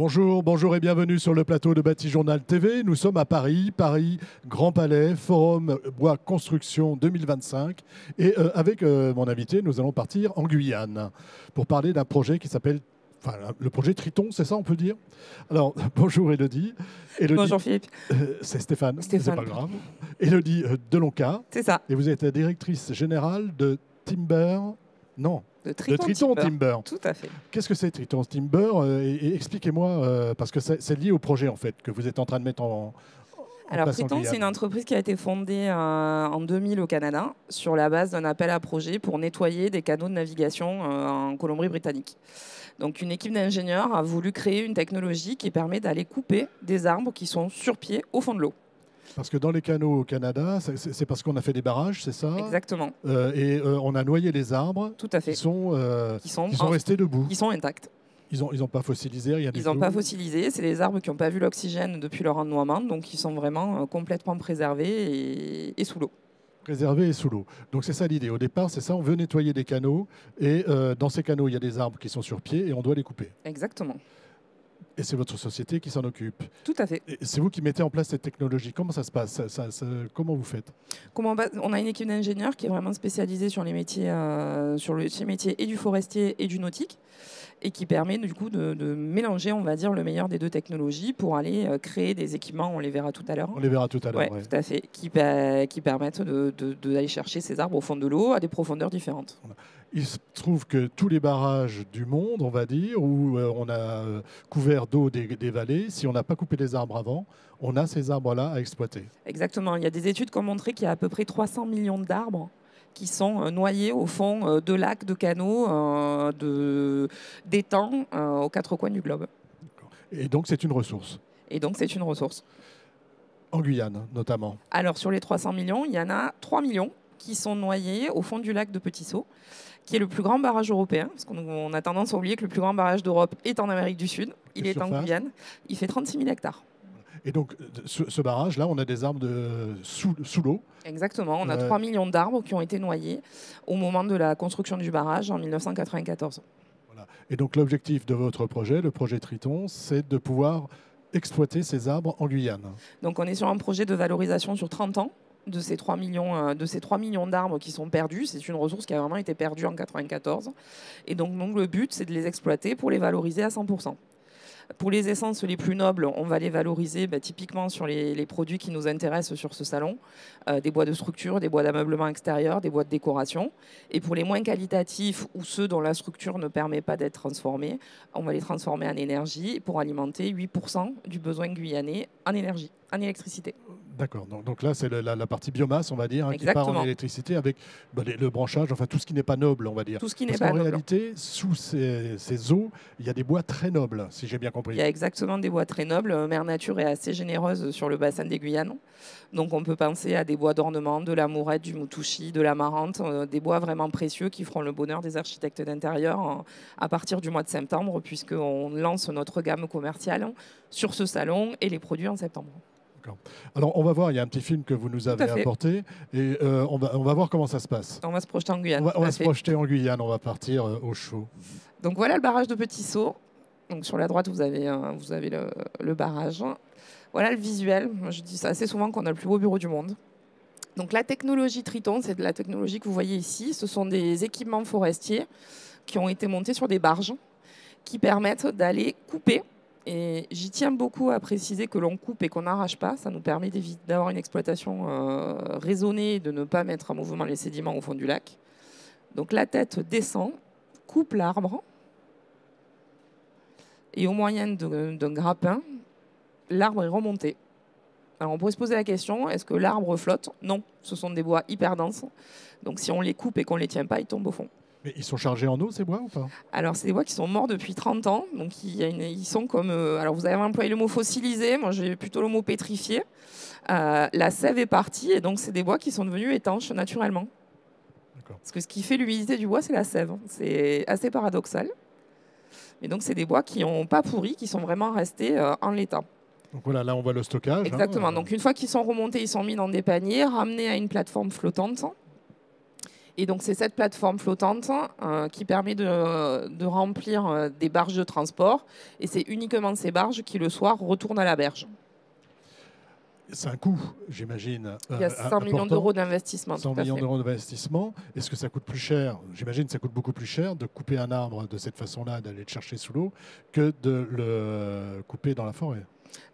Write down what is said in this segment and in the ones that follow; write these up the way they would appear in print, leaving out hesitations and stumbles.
Bonjour, bonjour et bienvenue sur le plateau de Bâti-Journal TV. Nous sommes à Paris, Grand Palais, Forum Bois Construction 2025. Et avec mon invité, nous allons partir en Guyane pour parler d'un projet qui s'appelle, le projet Triton, c'est ça on peut dire? Alors, bonjour Élodie. Bonjour Philippe. C'est Stéphane, c'est Stéphane. pas grave. Élodie Delonca. C'est ça. Et vous êtes la directrice générale de Timber... Non, De de Triton Timber. Tout à fait. Qu'est-ce que c'est Triton Timber et expliquez-moi, parce que c'est lié au projet en fait, que vous êtes en train de mettre en Alors place en Triton, Guyane. c'est une entreprise qui a été fondée en 2000 au Canada sur la base d'un appel à projet pour nettoyer des canaux de navigation en Colombie-Britannique. Donc une équipe d'ingénieurs a voulu créer une technologie qui permet d'aller couper des arbres qui sont sur pied au fond de l'eau. Parce que dans les canaux au Canada, c'est parce qu'on a fait des barrages, c'est ça? Exactement. On a noyé les arbres Tout à fait. qui sont Qui restés debout. sont intacts. Ils n'ont pas fossilisé, rien du Ils tout. n'ont pas fossilisé. C'est des arbres qui n'ont pas vu l'oxygène depuis leur ennoiement, donc ils sont vraiment complètement préservés et sous l'eau. Préservés et sous l'eau. Donc c'est ça l'idée. Au départ, c'est ça, on veut nettoyer des canaux. Et dans ces canaux, il y a des arbres qui sont sur pied et on doit les couper. Exactement. Et c'est votre société qui s'en occupe. Tout à fait. Et c'est vous qui mettez en place cette technologie. Comment ça se passe? Comment vous faites? On a une équipe d'ingénieurs qui est vraiment spécialisée sur les métiers, ces métiers et du forestier et du nautique, et qui permet du coup de mélanger, on va dire, le meilleur des deux technologies pour aller créer des équipements. On les verra tout à l'heure. On les verra tout à l'heure. Ouais, Ouais. tout à fait, qui permettent d'aller chercher ces arbres au fond de l'eau à des profondeurs différentes. Il se trouve que tous les barrages du monde, on va dire, où on a couvert d'eau des vallées, si on n'a pas coupé les arbres avant, on a ces arbres-là à exploiter. Exactement. Il y a des études qui ont montré qu'il y a à peu près 300 millions d'arbres qui sont noyés au fond de lacs, de canaux, d'étangs aux quatre coins du globe. Et donc c'est une ressource, Et donc c'est une ressource. en Guyane notamment. Alors sur les 300 millions, il y en a 3 millions qui sont noyés au fond du lac de Petit-Saut, qui est le plus grand barrage européen, parce qu'on a tendance à oublier que le plus grand barrage d'Europe est en Amérique du Sud. Il est en Guyane. Il fait 36 000 hectares. Et donc ce barrage-là, on a des arbres sous l'eau. Exactement. On a 3 millions d'arbres qui ont été noyés au moment de la construction du barrage en 1994. Voilà. Et donc l'objectif de votre projet, le projet Triton, c'est de pouvoir exploiter ces arbres en Guyane. Donc on est sur un projet de valorisation sur 30 ans de ces 3 millions d'arbres qui sont perdus. C'est une ressource qui a vraiment été perdue en 1994. Et donc le but, c'est de les exploiter pour les valoriser à 100%. Pour les essences les plus nobles, on va les valoriser typiquement sur les produits qui nous intéressent sur ce salon, des bois de structure, des bois d'ameublement extérieur, des bois de décoration. Et pour les moins qualitatifs ou ceux dont la structure ne permet pas d'être transformée, on va les transformer en énergie pour alimenter 8% du besoin guyanais en énergie, en électricité. D'accord. Donc là, c'est la partie biomasse, on va dire, qui part en électricité avec le branchage, enfin tout ce qui n'est pas noble, on va dire. Tout ce qui n'est pas noble. En noble. réalité, sous ces eaux, il y a des bois très nobles, si j'ai bien compris. Il y a exactement des bois très nobles. Mère Nature est assez généreuse sur le bassin des Guyanes. Donc on peut penser à des bois d'ornement, de la mourette, du moutouchi, de la marante, des bois vraiment précieux qui feront le bonheur des architectes d'intérieur à partir du mois de septembre, puisqu'on lance notre gamme commerciale sur ce salon et les produits en septembre. Alors, on va voir, il y a un petit film que vous nous avez apporté et on va voir comment ça se passe. On va se projeter en Guyane. On va se projeter en Guyane, on va partir au chaud. Donc voilà le barrage de Petit-Saut. Donc sur la droite, vous avez le barrage. Voilà le visuel. Je dis ça assez souvent qu'on a le plus beau bureau du monde. Donc la technologie Triton, c'est de la technologie que vous voyez ici. Ce sont des équipements forestiers qui ont été montés sur des barges qui permettent d'aller couper. Et j'y tiens beaucoup à préciser que l'on coupe et qu'on n'arrache pas. Ça nous permet d'avoir une exploitation raisonnée et de ne pas mettre en mouvement les sédiments au fond du lac. Donc la tête descend, coupe l'arbre. Et au moyen d'un grappin, l'arbre est remonté. Alors on pourrait se poser la question, est-ce que l'arbre flotte? Non, ce sont des bois hyper denses. Donc si on les coupe et qu'on ne les tient pas, ils tombent au fond. Mais ils sont chargés en eau, ces bois, ou pas? Alors, c'est des bois qui sont morts depuis 30 ans. Donc, ils sont comme... alors, vous avez employé le mot fossilisé. Moi, j'ai plutôt le mot pétrifié. La sève est partie. Et donc, c'est des bois qui sont devenus étanches naturellement. Parce que ce qui fait l'humidité du bois, c'est la sève. C'est assez paradoxal. Mais donc, c'est des bois qui n'ont pas pourri, qui sont vraiment restés en l'état. Donc voilà, là, on voit le stockage. Exactement. Donc, une fois qu'ils sont remontés, ils sont mis dans des paniers, ramenés à une plateforme flottante. Et donc, c'est cette plateforme flottante qui permet de remplir des barges de transport. Et c'est uniquement ces barges qui, le soir, retournent à la berge. C'est un coût, j'imagine. Il y a 100 millions d'euros d'investissement. 100 millions d'euros d'investissement. Est-ce que ça coûte plus cher? J'imagine que ça coûte beaucoup plus cher de couper un arbre de cette façon-là, d'aller le chercher sous l'eau, que de le couper dans la forêt.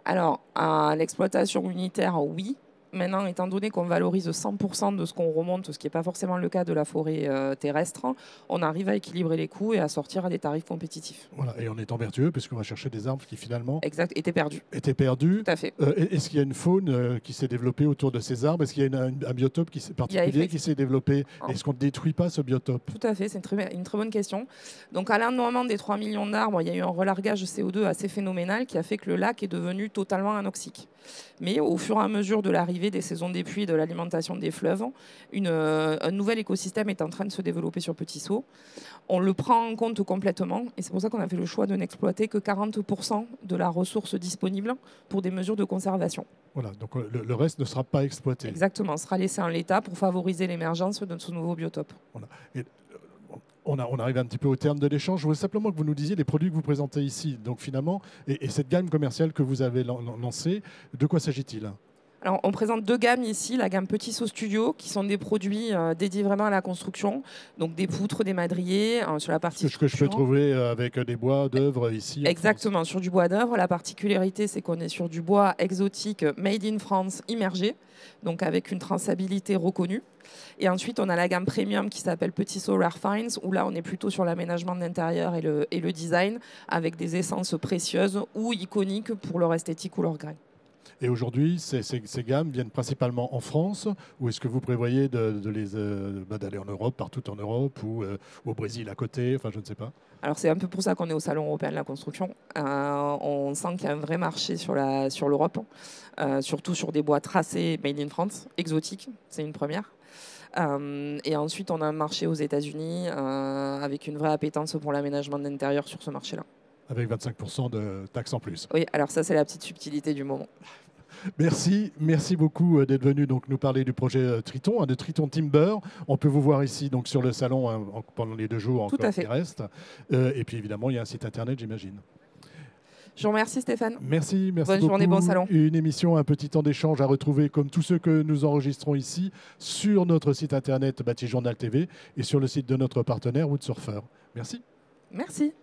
Alors, à l'exploitation unitaire, oui. Maintenant, étant donné qu'on valorise 100% de ce qu'on remonte, ce qui n'est pas forcément le cas de la forêt terrestre, on arrive à équilibrer les coûts et à sortir à des tarifs compétitifs. Voilà, et en étant vertueux, puisqu'on va chercher des arbres qui finalement étaient perdus. Étaient perdus. Tout à fait. Est-ce qu'il y a une faune qui s'est développée autour de ces arbres? Est-ce qu'il y a un biotope particulier qui s'est développé? Est-ce qu'on ne détruit pas ce biotope? Tout à fait, c'est une très bonne question. Donc, à l'endroit des 3 millions d'arbres, il y a eu un relargage CO2 assez phénoménal qui a fait que le lac est devenu totalement anoxique. Mais au fur et à mesure de l'arrivée des saisons des pluies et de l'alimentation des fleuves, un nouvel écosystème est en train de se développer sur Petit Saut. On le prend en compte complètement et c'est pour ça qu'on a fait le choix de n'exploiter que 40% de la ressource disponible pour des mesures de conservation. Voilà, donc le reste ne sera pas exploité. Exactement, sera laissé en l'état pour favoriser l'émergence de ce nouveau biotope. Voilà. Et on arrive un petit peu au terme de l'échange. Je voudrais simplement que vous nous disiez les produits que vous présentez ici. Donc finalement, et cette gamme commerciale que vous avez lancée, de quoi s'agit-il? Alors, on présente 2 gammes ici, la gamme Petit Saut Studio, qui sont des produits dédiés vraiment à la construction, donc des poutres, des madriers, sur la partie... Ce que je peux trouver avec des bois d'œuvre ici. Exactement, sur du bois d'œuvre. La particularité, c'est qu'on est sur du bois exotique, made in France, immergé, donc avec une traçabilité reconnue. Et ensuite, on a la gamme premium qui s'appelle Petit Saut Rare Finds, où là, on est plutôt sur l'aménagement de l'intérieur et le design, avec des essences précieuses ou iconiques pour leur esthétique ou leur grain. Et aujourd'hui, ces gammes viennent principalement en France, ou est-ce que vous prévoyez d'aller en Europe, partout en Europe, ou au Brésil à côté, enfin je ne sais pas? Alors c'est un peu pour ça qu'on est au Salon européen de la construction. On sent qu'il y a un vrai marché sur l'Europe, surtout sur des bois tracés made in France, exotiques, c'est une première. Et ensuite, on a un marché aux États-Unis avec une vraie appétence pour l'aménagement de l'intérieur sur ce marché-là. Avec 25% de taxes en plus. Oui, alors ça, c'est la petite subtilité du moment. Merci beaucoup d'être venu donc nous parler du projet Triton, de Triton Timber. On peut vous voir ici donc sur le salon pendant les 2 jours encore qui restent. Et puis évidemment, il y a un site internet, j'imagine. Je vous remercie Stéphane. Merci bonne beaucoup. Journée, bon salon. Une émission, un petit temps d'échange à retrouver comme tous ceux que nous enregistrons ici sur notre site internet Bâti Journal TV et sur le site de notre partenaire Woodsurfer. Merci. Merci.